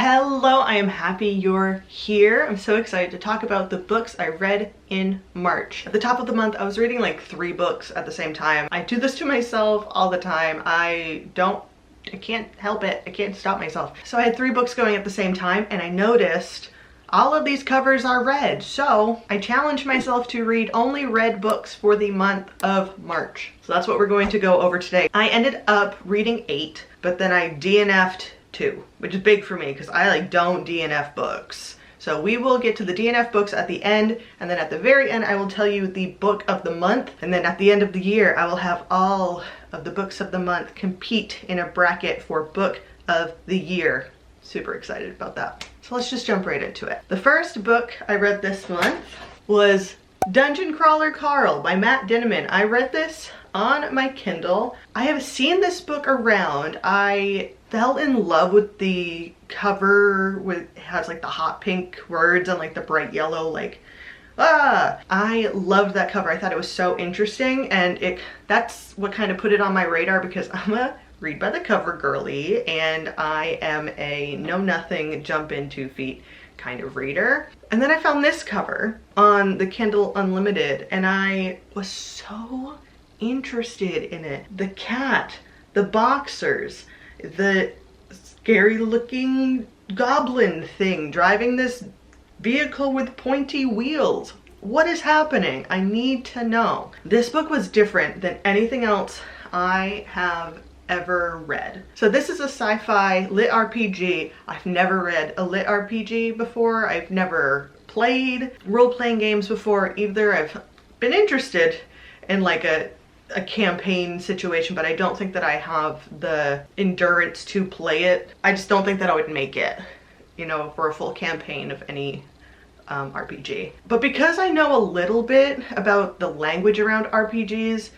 Hello, I am happy you're here. I'm so excited to talk about the books I read in March. At the top of the month, I was reading like 3 books at the same time. I do this to myself all the time. I can't help it. I can't stop myself. So I had 3 books going at the same time, and I noticed all of these covers are red. So I challenged myself to read only red books for the month of March. So that's what we're going to go over today. I ended up reading 8, but then I DNF'd 2, which is big for me because I don't DNF books. So we will get to the DNF books at the end, and then at the very end I will tell you the book of the month, and then at the end of the year I will have all of the books of the month compete in a bracket for book of the year. Super excited about that. So let's just jump right into it. The first book I read this month was Dungeon Crawler Carl by Matt Dinniman. I read this on my Kindle. I have seen this book around. I fell in love with the cover. It has like the hot pink words and like the bright yellow I loved that cover. I thought it was so interesting, and that's what kind of put it on my radar because I'm a read by the cover girly and I am a know nothing, jump in 2 feet kind of reader. And then I found this cover on the Kindle Unlimited and I was so interested in it. The cat, the boxers, the scary looking goblin thing driving this vehicle with pointy wheels. What is happening? I need to know. This book was different than anything else I have ever read. So this is a sci-fi lit RPG. I've never read a lit RPG before. I've never played role-playing games before either. I've been interested in like a campaign situation, but I don't think that I have the endurance to play it. I just don't think that I would make it, you know, for a full campaign of any RPG. But because I know a little bit about the language around RPGs,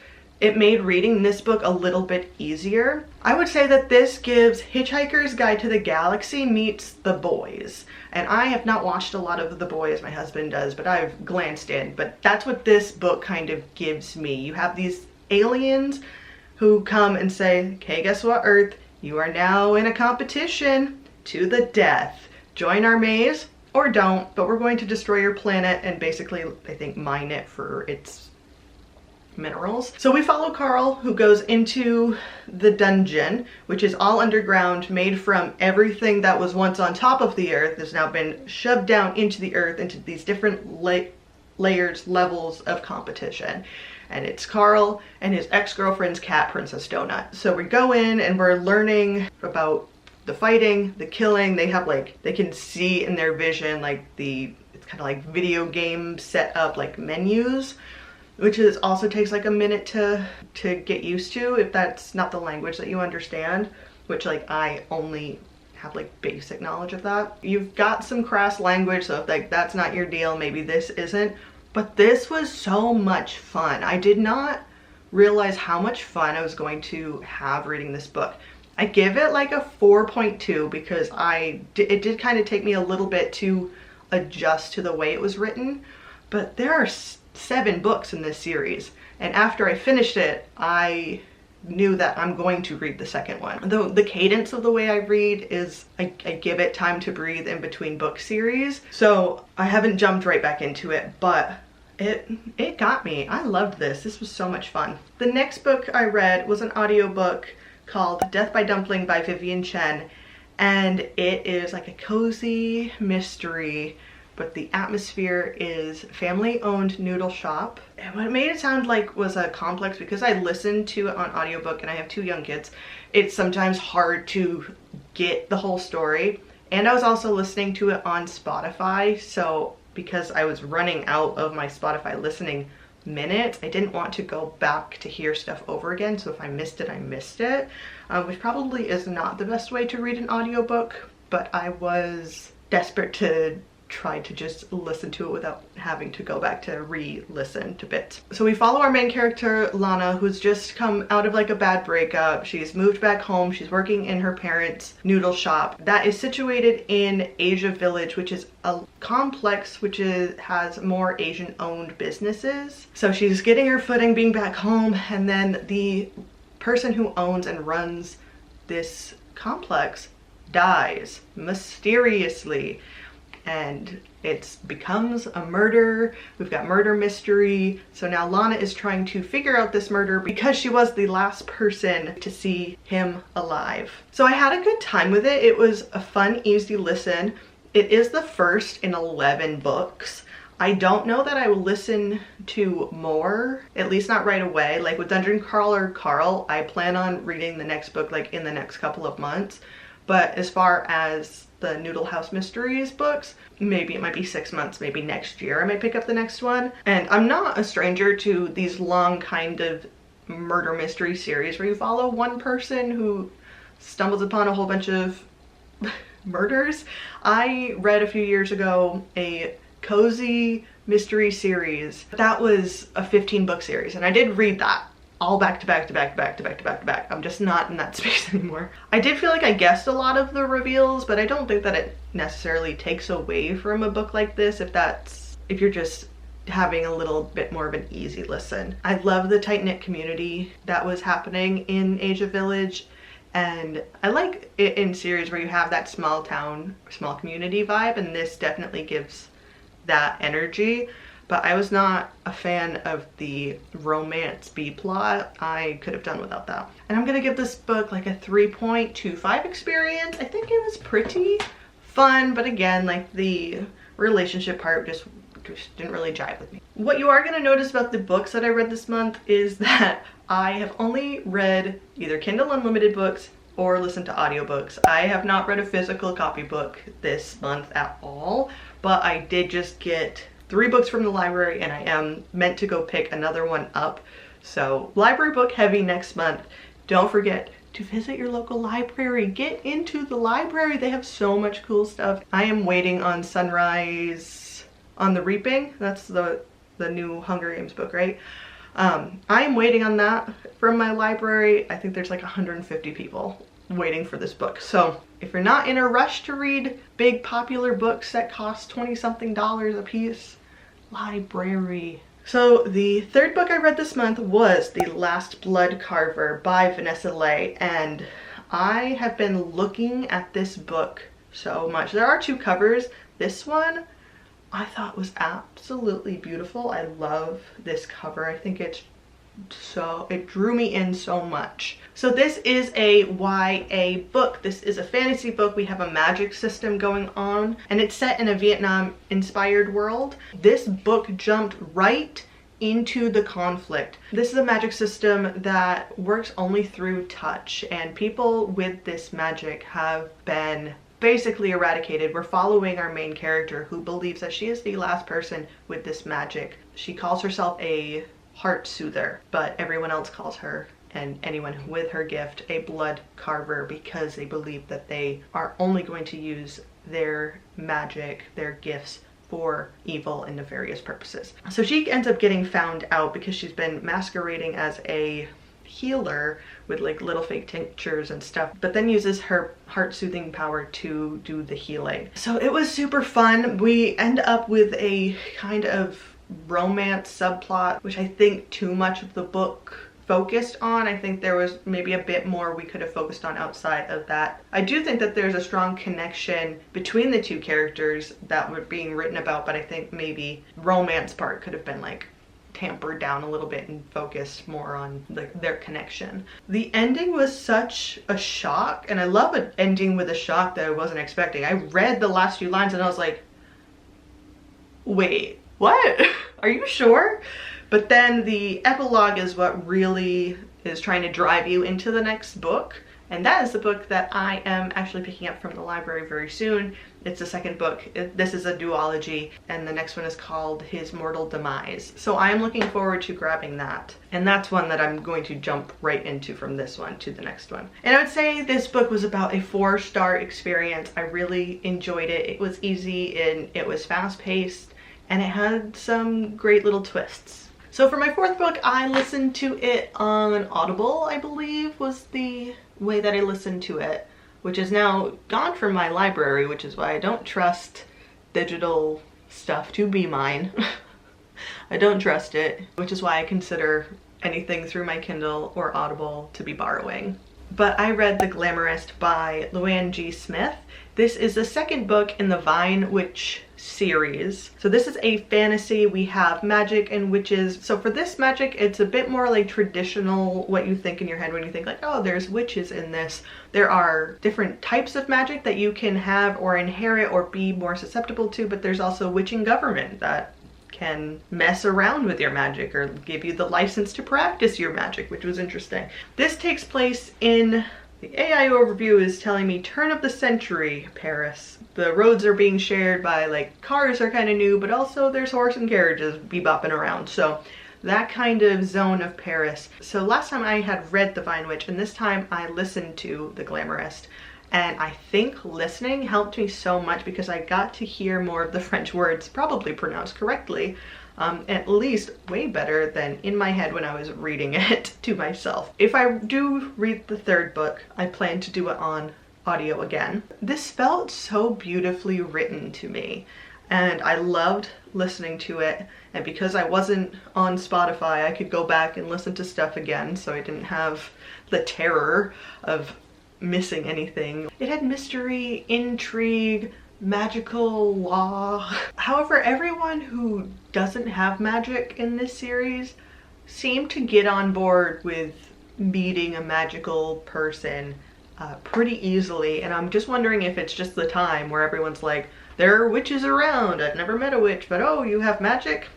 it made reading this book a little bit easier. I would say that this gives Hitchhiker's Guide to the Galaxy meets The Boys. And I have not watched a lot of The Boys, my husband does, but I've glanced in. But that's what this book kind of gives me. You have these aliens who come and say, okay, guess what, Earth? You are now in a competition to the death. Join our maze or don't, but we're going to destroy your planet and basically, I think, mine it for its minerals. So we follow Carl, who goes into the dungeon, which is all underground, made from everything that was once on top of the earth has now been shoved down into the earth, into these different layers, levels of competition. And it's Carl and his ex-girlfriend's cat, Princess Donut. So we go in and we're learning about the fighting, the killing. They have they can see in their vision it's kind of like video game set up like menus, which also takes like a minute to get used to if that's not the language that you understand, which I only have basic knowledge of that. You've got some crass language, so if that's not your deal, maybe this isn't. But this was so much fun. I did not realize how much fun I was going to have reading this book. I give it a 4.2 because it did kind of take me a little bit to adjust to the way it was written, but there are 7 books in this series, and after I finished it, I knew that I'm going to read the second one. Though the cadence of the way I read is I give it time to breathe in between book series, so I haven't jumped right back into it, but it got me. I loved this. This was so much fun. The next book I read was an audiobook called Death by Dumpling by Vivian Chen, and it is like a cozy mystery, but the atmosphere is family-owned noodle shop. And what it made it sound like was a complex, because I listened to it on audiobook and I have 2 young kids, it's sometimes hard to get the whole story. And I was also listening to it on Spotify, so because I was running out of my Spotify listening minutes, I didn't want to go back to hear stuff over again, so if I missed it, I missed it, which probably is not the best way to read an audiobook, but I was desperate to try to just listen to it without having to go back to re-listen to bits. So we follow our main character, Lana, who's just come out of a bad breakup. She's moved back home. She's working in her parents' noodle shop that is situated in Asia Village, which is a complex which has more Asian-owned businesses. So she's getting her footing being back home, and then the person who owns and runs this complex dies mysteriously, and it becomes a murder. We've got murder mystery. So now Lana is trying to figure out this murder because she was the last person to see him alive. So I had a good time with it. It was a fun, easy listen. It is the first in 11 books. I don't know that I will listen to more, at least not right away. Like with Dungeon Crawler Carl, I plan on reading the next book like in the next couple of months. But as far as the Noodle House Mysteries books, maybe it might be 6 months, maybe next year I might pick up the next one. And I'm not a stranger to these long kind of murder mystery series where you follow one person who stumbles upon a whole bunch of murders. I read a few years ago a cozy mystery series that was a 15-book series, and I did read that all back to back to back to back to back to back to back. I'm just not in that space anymore. I did feel like I guessed a lot of the reveals, but I don't think that it necessarily takes away from a book like this if you're just having a little bit more of an easy listen. I love the tight-knit community that was happening in Asia Village, and I like it in series where you have that small town, small community vibe, and this definitely gives that energy. But I was not a fan of the romance B-plot. I could have done without that. And I'm gonna give this book like a 3.25 experience. I think it was pretty fun, but again, like the relationship part just didn't really jive with me. What you are gonna notice about the books that I read this month is that I have only read either Kindle Unlimited books or listened to audiobooks. I have not read a physical copybook this month at all, but I did just get 3 books from the library, and I am meant to go pick another one up. So library book heavy next month. Don't forget to visit your local library. Get into the library. They have so much cool stuff. I am waiting on Sunrise on the Reaping. That's the new Hunger Games book, right? I am waiting on that from my library. I think there's like 150 people waiting for this book. So if you're not in a rush to read big popular books that cost 20-something a piece, library. So the third book I read this month was The Last Bloodcarver by Vanessa Leigh, and I have been looking at this book so much. There are 2 covers. This one I thought was absolutely beautiful. I love this cover. I think it drew me in so much. So this is a YA book. This is a fantasy book. We have a magic system going on, and it's set in a Vietnam inspired world. This book jumped right into the conflict. This is a magic system that works only through touch, and people with this magic have been basically eradicated. We're following our main character who believes that she is the last person with this magic. She calls herself a heart soother, but everyone else calls her, and anyone with her gift, a blood carver, because they believe that they are only going to use their magic, their gifts, for evil and nefarious purposes. So she ends up getting found out because she's been masquerading as a healer with like little fake tinctures and stuff, but then uses her heart-soothing power to do the healing. So it was super fun. We end up with a kind of romance subplot, which I think too much of the book focused on. I think there was maybe a bit more we could have focused on outside of that. I do think that there's a strong connection between the 2 characters that were being written about, but I think maybe romance part could have been like tampered down a little bit and focused more on their connection. The ending was such a shock, and I love an ending with a shock that I wasn't expecting. I read the last few lines and I was like, wait, what? Are you sure? But then the epilogue is what really is trying to drive you into the next book. And that is the book that I am actually picking up from the library very soon. It's the second book. This is a duology, and the next one is called His Mortal Demise. So I am looking forward to grabbing that. And that's one that I'm going to jump right into from this one to the next one. And I would say this book was about a 4-star experience. I really enjoyed it. It was easy and it was fast-paced, and it had some great little twists. So for my 4th book, I listened to it on Audible, I believe was the way that I listened to it, which is now gone from my library, which is why I don't trust digital stuff to be mine. I don't trust it, which is why I consider anything through my Kindle or Audible to be borrowing. but I read The Glamourist by Luann G. Smith. This is the second book in the Vine Witch series. So this is a fantasy. We have magic and witches. So for this magic, it's a bit more like traditional, what you think in your head when you think like, oh, there's witches in this. There are different types of magic that you can have or inherit or be more susceptible to, but there's also witching government that can mess around with your magic or give you the license to practice your magic, which was interesting. This takes place in, the AI overview is telling me, turn of the century Paris. The roads are being shared by, like, cars are kind of new, but also there's horse and carriages bebopping around. So that kind of zone of Paris. So last time I had read The Vine Witch, and this time I listened to The Glamourist. And I think listening helped me so much because I got to hear more of the French words probably pronounced correctly, at least way better than in my head when I was reading it to myself. If I do read the third book, I plan to do it on audio again. This felt so beautifully written to me, and I loved listening to it. And because I wasn't on Spotify, I could go back and listen to stuff again, so I didn't have the terror of missing anything. It had mystery, intrigue, magical law. However, everyone who doesn't have magic in this series seemed to get on board with meeting a magical person pretty easily, and I'm just wondering if it's just the time where everyone's like, there are witches around, I've never met a witch, but oh, you have magic?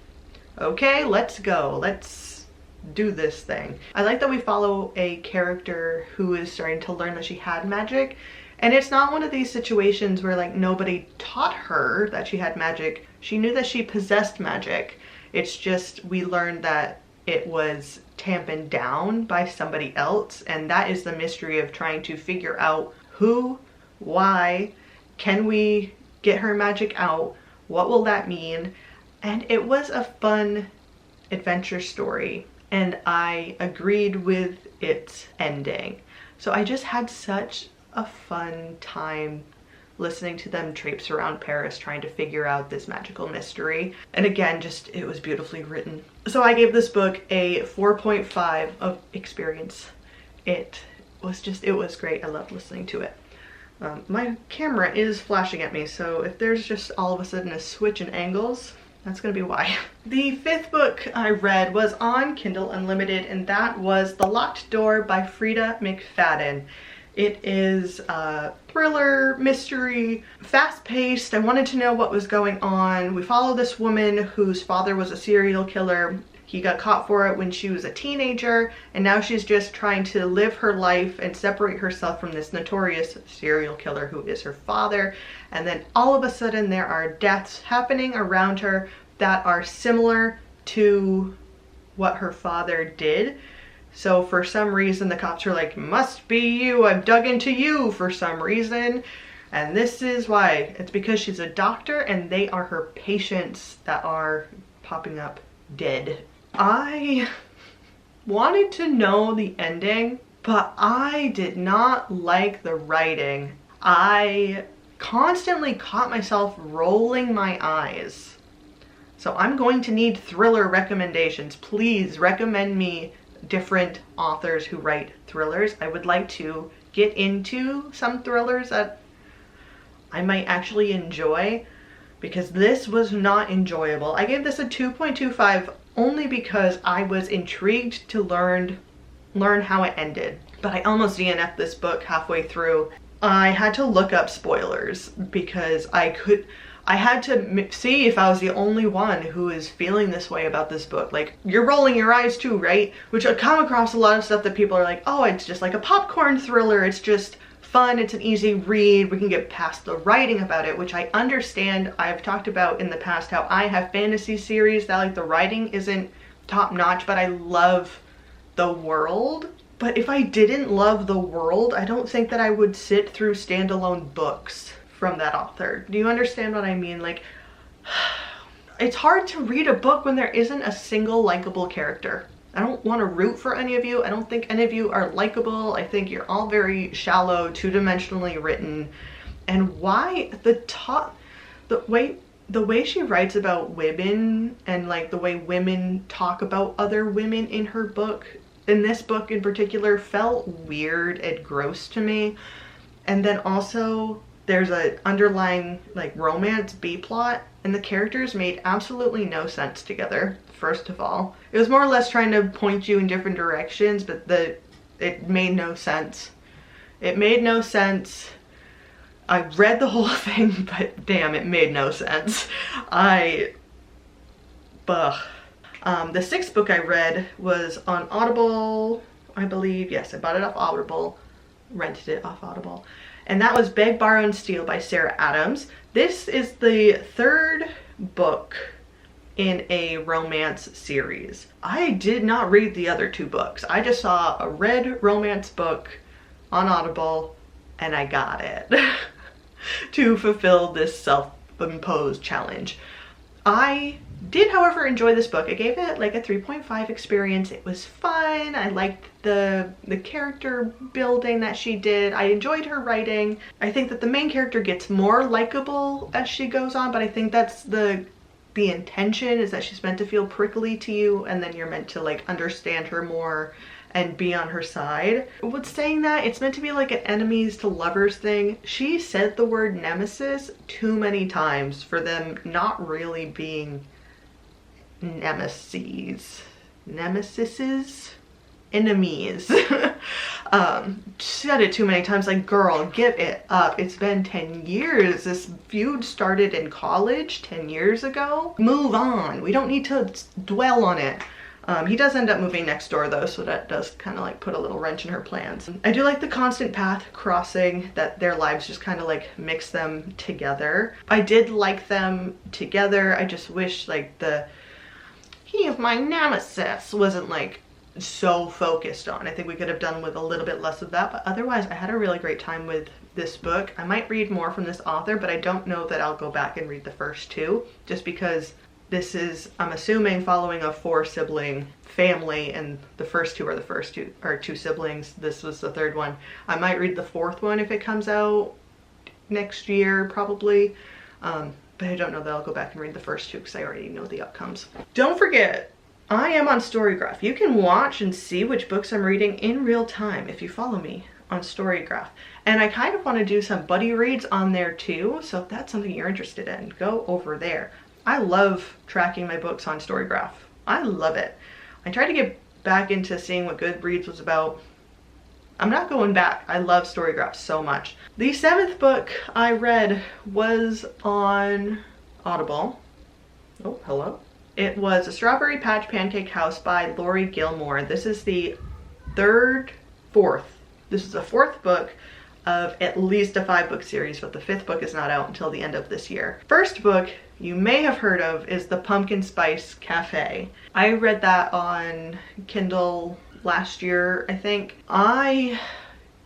Okay, let's go. Let's do this thing. I like that we follow a character who is starting to learn that she had magic, and it's not one of these situations where like nobody taught her that she had magic. She knew that she possessed magic. It's just we learned that it was tampened down by somebody else, and that is the mystery of trying to figure out who, why, can we get her magic out, what will that mean? And it was a fun adventure story, and I agreed with its ending. So I just had such a fun time listening to them traipse around Paris trying to figure out this magical mystery. And again, just it was beautifully written. So I gave this book a 4.5 of experience. It was great. I loved listening to it. My camera is flashing at me, so if there's just all of a sudden a switch in angles, that's gonna be why. The fifth book I read was on Kindle Unlimited, and that was The Locked Door by Frieda McFadden. It is a thriller, mystery, fast-paced. I wanted to know what was going on. We follow this woman whose father was a serial killer. He got caught for it when she was a teenager, and now she's just trying to live her life and separate herself from this notorious serial killer who is her father. And then all of a sudden there are deaths happening around her that are similar to what her father did. So for some reason the cops are like, must be you, I've dug into you for some reason. And this is why. It's because she's a doctor and they are her patients that are popping up dead. I wanted to know the ending, but I did not like the writing. I constantly caught myself rolling my eyes. So I'm going to need thriller recommendations. Please recommend me different authors who write thrillers. I would like to get into some thrillers that I might actually enjoy, because this was not enjoyable. I gave this a 2.25 only because I was intrigued to learn how it ended. But I almost DNF'd this book halfway through. I had to look up spoilers because I had to see if I was the only one who is feeling this way about this book. Like, you're rolling your eyes too, right? Which I come across a lot of stuff that people are like, oh, it's just like a popcorn thriller. It's just fun. It's an easy read. We can get past the writing about it, which I understand. I've talked about in the past how I have fantasy series that like the writing isn't top notch, but I love the world. But if I didn't love the world, I don't think that I would sit through standalone books from that author. Do you understand what I mean? Like, it's hard to read a book when there isn't a single likable character. I don't want to root for any of you. I don't think any of you are likable. I think you're all very shallow, two-dimensionally written. And why the way she writes about women and like the way women talk about other women in her book in this book in particular felt weird and gross to me. And then also there's an underlying like romance B plot, and the characters made absolutely no sense together. First of all, it was more or less trying to point you in different directions, but it made no sense. It made no sense. I read the whole thing, but damn, it made no sense. The 6th book I read was on Audible, I believe. Yes, I bought it off Audible, rented it off Audible. And that was Beg, Borrow, and Steal by Sarah Adams. This is the 3rd book in a romance series. I did not read the other 2 books. I just saw a red romance book on Audible and I got it to fulfill this self-imposed challenge. I did, however, enjoy this book. I gave it like a 3.5 experience. It was fun. I liked the character building that she did. I enjoyed her writing. I think that the main character gets more likable as she goes on, but I think that's the intention, is that she's meant to feel prickly to you, and then you're meant to like understand her more and be on her side. With saying that, it's meant to be like an enemies to lovers thing. She said the word nemesis too many times for them not really being nemesises. Enemies. Said it too many times, like, girl, get it up. It's been 10 years. This feud started in college 10 years ago. Move on. We don't need to dwell on it. He does end up moving next door though, so that does kind of like put a little wrench in her plans. I do like the constant path crossing, that their lives just kind of like mix them together. I did like them together. I just wish like he of my nemesis wasn't like so focused on. I think we could have done with a little bit less of that, but otherwise I had a really great time with this book. I might read more from this author, but I don't know that I'll go back and read the first 2, just because this is, I'm assuming, following a 4-sibling family, and the first 2 are 2 siblings. This was the 3rd one. I might read the 4th one if it comes out next year, probably. But I don't know that I'll go back and read the first 2 because I already know the outcomes. Don't forget, I am on Storygraph. You can watch and see which books I'm reading in real time if you follow me on Storygraph. And I kind of want to do some buddy reads on there too, so if that's something you're interested in, go over there. I love tracking my books on Storygraph. I love it. I tried to get back into seeing what Goodreads was about. I'm not going back. I love Storygraph so much. The 7th book I read was on Audible. Oh, hello. It was A Strawberry Patch Pancake House by Lori Gilmore. This is the 4th. This is the 4th book of at least a 5-book series, but the 5th book is not out until the end of this year. First book you may have heard of is The Pumpkin Spice Cafe. I read that on Kindle last year, I think. I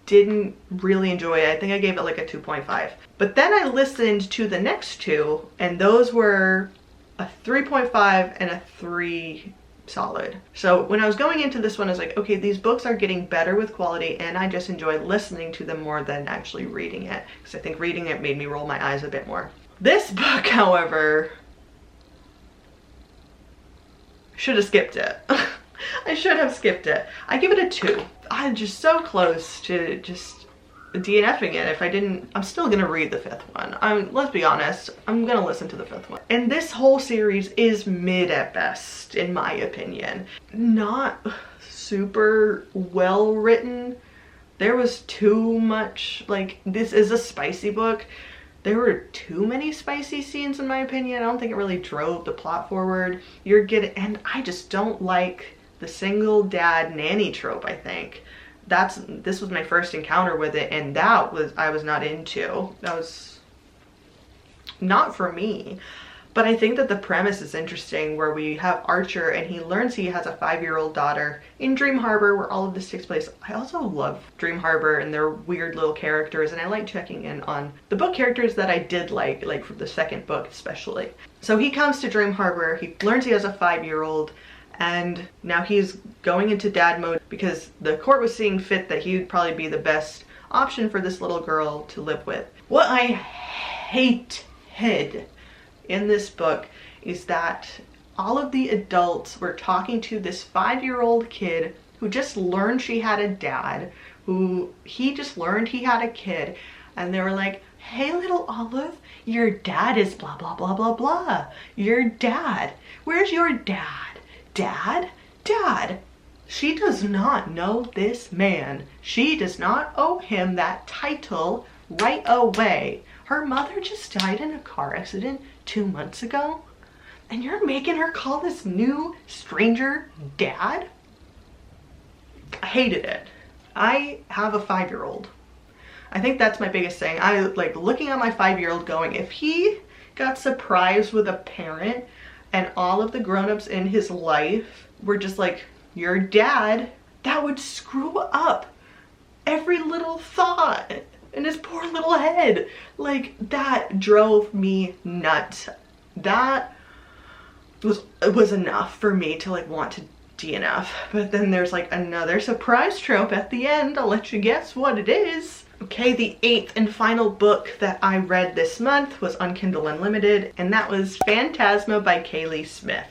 didn't really enjoy it. I think I gave it like a 2.5. But then I listened to the next 2, and those were a 3.5 and a 3 solid. So when I was going into this one, I was like, okay, these books are getting better with quality, and I just enjoy listening to them more than actually reading it, because I think reading it made me roll my eyes a bit more. This book, however, should have skipped it. I should have skipped it. I give it a 2. I'm just so close to just DNFing it. If I didn't, I'm still gonna read the 5th one. Let's be honest, I'm gonna listen to the 5th one. And this whole series is mid at best, in my opinion. Not super well written. There was too much, like, this is a spicy book. There were too many spicy scenes in my opinion. I don't think it really drove the plot forward. And I just don't like the single dad nanny trope, I think. This was my first encounter with it, and I was not into. That was not for me. But I think that the premise is interesting, where we have Archer and he learns he has a 5-year-old daughter in Dream Harbor, where all of this takes place. I also love Dream Harbor and their weird little characters, and I like checking in on the book characters that I did like from the 2nd book especially. So he comes to Dream Harbor, he learns he has a 5-year-old, and now he's going into dad mode because the court was seeing fit that he would probably be the best option for this little girl to live with. What I hated in this book is that all of the adults were talking to this 5-year-old kid who just learned she had a dad, who he just learned he had a kid, and they were like, hey little Olive, your dad is blah blah blah blah blah. Your dad, where's your dad? Dad? Dad. She does not know this man. She does not owe him that title right away. Her mother just died in a car accident 2 months ago, and you're making her call this new stranger dad? I hated it. I have a 5-year-old. I think that's my biggest thing. I like looking at my 5-year-old going, if he got surprised with a parent and all of the grown-ups in his life were just like, your dad, that would screw up every little thought in his poor little head. Like, that drove me nuts. That was enough for me to like want to DNF. But then there's like another surprise trope at the end. I'll let you guess what it is. Okay, the 8th and final book that I read this month was on Kindle Unlimited, and that was Phantasma by Kaylee Smith.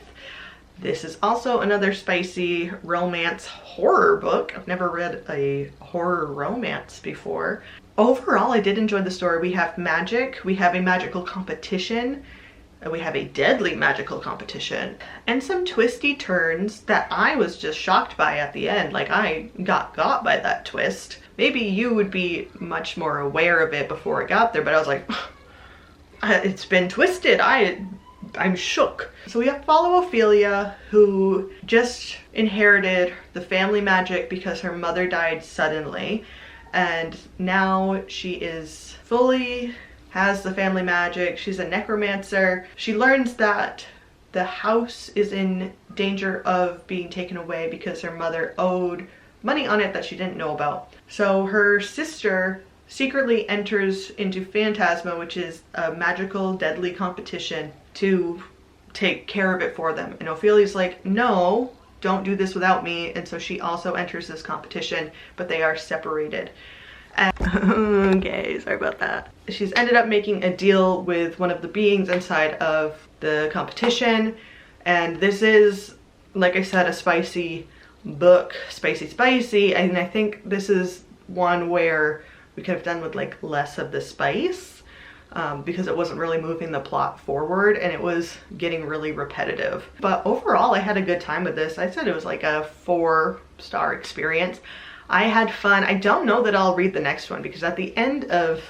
This is also another spicy romance horror book. I've never read a horror romance before. Overall, I did enjoy the story. We have magic, we have a magical competition, and we have a deadly magical competition, and some twisty turns that I was just shocked by at the end. Like, I got by that twist. Maybe you would be much more aware of it before it got there, but I was like, it's been twisted. I'm shook. So we follow Ophelia, who just inherited the family magic because her mother died suddenly, and now she is fully has the family magic. She's a necromancer. She learns that the house is in danger of being taken away because her mother owed money on it that she didn't know about. So her sister secretly enters into Phantasma, which is a magical deadly competition, to take care of it for them. And Ophelia's like, no, don't do this without me. And so she also enters this competition, but they are separated. And okay, sorry about that. She's ended up making a deal with one of the beings inside of the competition. And this is, like I said, a spicy book, spicy. And I think this is one where we could have done with like less of the spice, because it wasn't really moving the plot forward and it was getting really repetitive. But overall, I had a good time with this. I said it was like a 4-star experience. I had fun. I don't know that I'll read the next one, because at the end of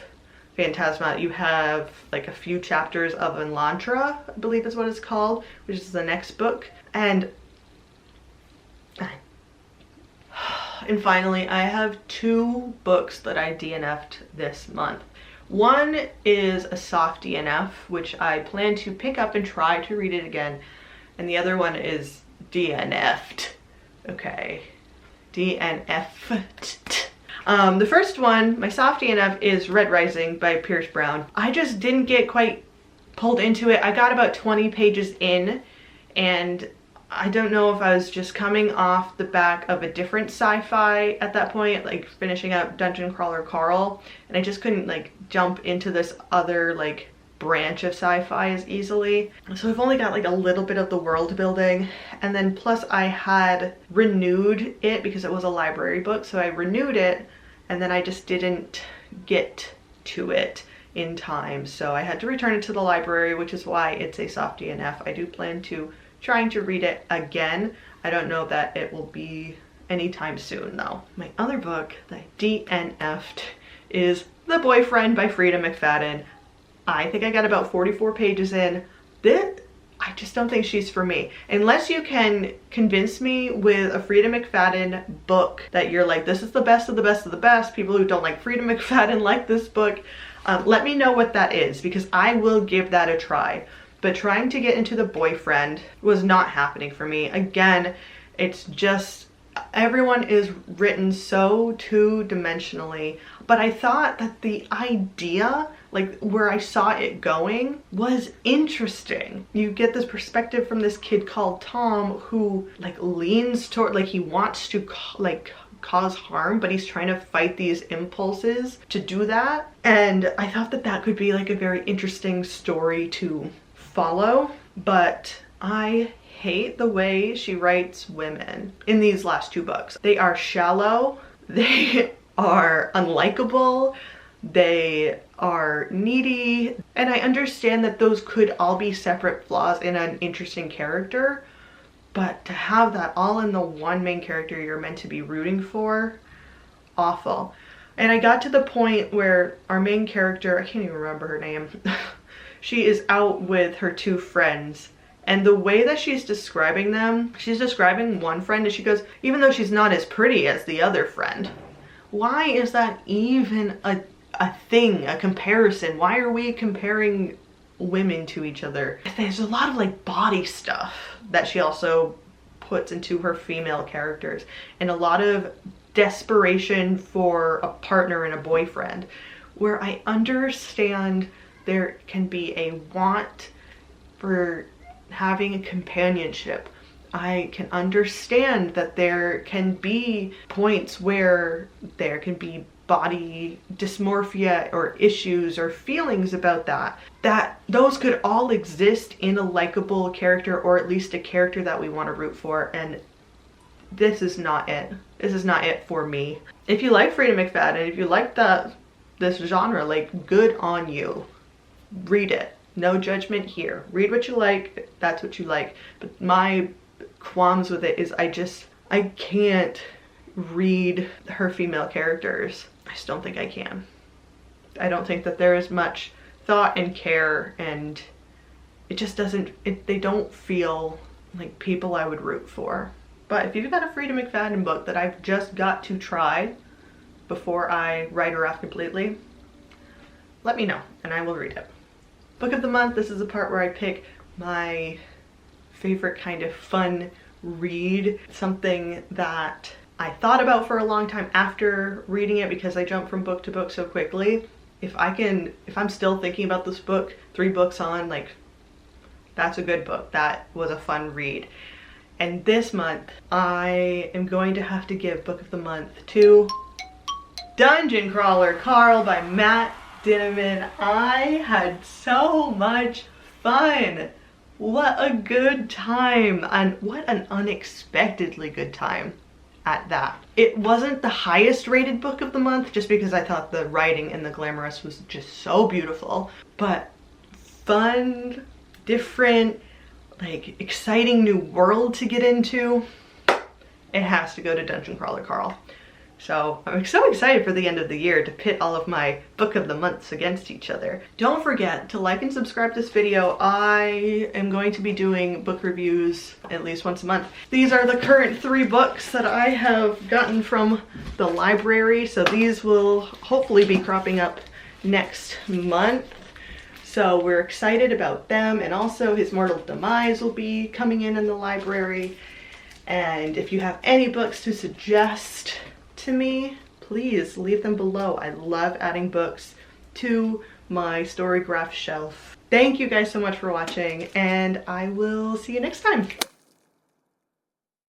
Phantasma you have like a few chapters of Elantra, I believe is what it's called, which is the next book. And finally, I have 2 books that I DNF'd this month. One is a soft DNF, which I plan to pick up and try to read it again. And the other one is DNF'd. Okay. DNF'd. The first one, my soft DNF, is Red Rising by Pierce Brown. I just didn't get quite pulled into it. I got about 20 pages in, and I don't know if I was just coming off the back of a different sci-fi at that point, like finishing up Dungeon Crawler Carl, and I just couldn't like jump into this other like branch of sci-fi as easily. So I've only got like a little bit of the world building, and then plus I had renewed it because it was a library book, so I renewed it and then I just didn't get to it in time, so I had to return it to the library, which is why it's a soft DNF. I do plan to trying to read it again. I don't know that it will be anytime soon though. My other book that I DNF'd is The Boyfriend by Frieda McFadden. I think I got about 44 pages in. I just don't think she's for me. Unless you can convince me with a Frieda McFadden book that you're like, this is the best of the best of the best. People who don't like Frieda McFadden like this book. Let me know what that is, because I will give that a try. But trying to get into The Boyfriend was not happening for me. Again, it's just, everyone is written so two-dimensionally. But I thought that the idea, like where I saw it going, was interesting. You get this perspective from this kid called Tom who like leans toward, like he wants to like cause harm, but he's trying to fight these impulses to do that. And I thought that that could be like a very interesting story to follow, but I hate the way she writes women in these last two books. They are shallow, they are unlikable, they are needy, and I understand that those could all be separate flaws in an interesting character, but to have that all in the one main character you're meant to be rooting for, awful. And I got to the point where our main character, I can't even remember her name, she is out with her two friends, and the way that she's describing them, she's describing one friend and she goes, even though she's not as pretty as the other friend. Why is that even a thing, a comparison? Why are we comparing women to each other? There's a lot of like body stuff that she also puts into her female characters, and a lot of desperation for a partner and a boyfriend, where I understand there can be a want for having a companionship. I can understand that there can be points where there can be body dysmorphia or issues or feelings about that those could all exist in a likable character, or at least a character that we want to root for, and this is not it. This is not it for me. If you like Frieda McFadden, if you like this genre, like, good on you. Read it. No judgment here. Read what you like, that's what you like. But my qualms with it is I can't read her female characters. I just don't think I can. I don't think that there is much thought and care, and it just doesn't, they don't feel like people I would root for. But if you've got a Frieda McFadden book that I've just got to try before I write her off completely, let me know and I will read it. Book of the month, this is the part where I pick my favorite kind of fun read, something that I thought about for a long time after reading it because I jump from book to book so quickly. If I'm still thinking about this book 3 books on, like, that's a good book. That was a fun read. And this month, I am going to have to give book of the month to Dungeon Crawler Carl by Matt Dinniman. I had so much fun. What a good time, and what an unexpectedly good time at that. It wasn't the highest rated book of the month just because I thought the writing in the Glamourist was just so beautiful, but fun, different, like exciting new world to get into. It has to go to Dungeon Crawler Carl. So I'm so excited for the end of the year to pit all of my book of the months against each other. Don't forget to like and subscribe to this video. I am going to be doing book reviews at least once a month. These are the current 3 books that I have gotten from the library, so these will hopefully be cropping up next month. So we're excited about them, and also His Mortal Demise will be coming in the library. And if you have any books to suggest to me, please leave them below. I love adding books to my Storygraph shelf. Thank you guys so much for watching, and I will see you next time.